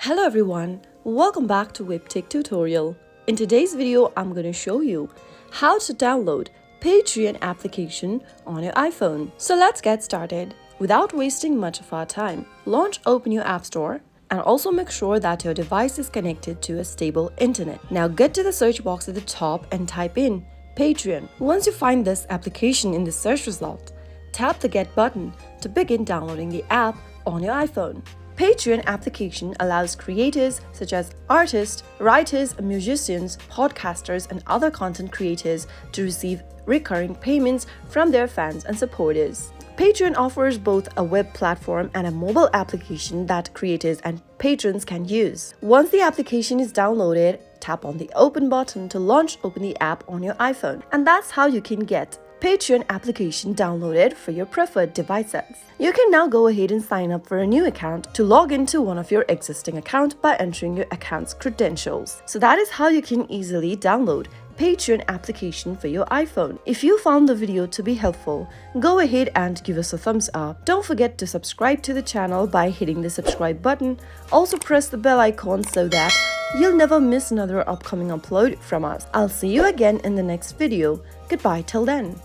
Hello everyone, welcome back to Webtech Tutorial. In today's video, I'm going to show you how to download Patreon application on your iPhone. So let's get started. Without wasting much of our time, open your App Store and also make sure that your device is connected to a stable internet. Now get to the search box at the top and type in Patreon. Once you find this application in the search result, tap the Get button to begin downloading the app on your iPhone. Patreon application allows creators such as artists, writers, musicians, podcasters, and other content creators to receive recurring payments from their fans and supporters. Patreon offers both a web platform and a mobile application that creators and patrons can use. Once the application is downloaded, tap on the Open button to open the app on your iPhone. And that's how you can get Patreon application downloaded for your preferred devices. You can now go ahead and sign up for a new account to log into one of your existing accounts by entering your account's credentials. So that is how you can easily download Patreon application for your iPhone. If you found the video to be helpful, go ahead and give us a thumbs up. Don't forget to subscribe to the channel by hitting the subscribe button. Also press the bell icon so that you'll never miss another upcoming upload from us. I'll see you again in the next video. Goodbye till then.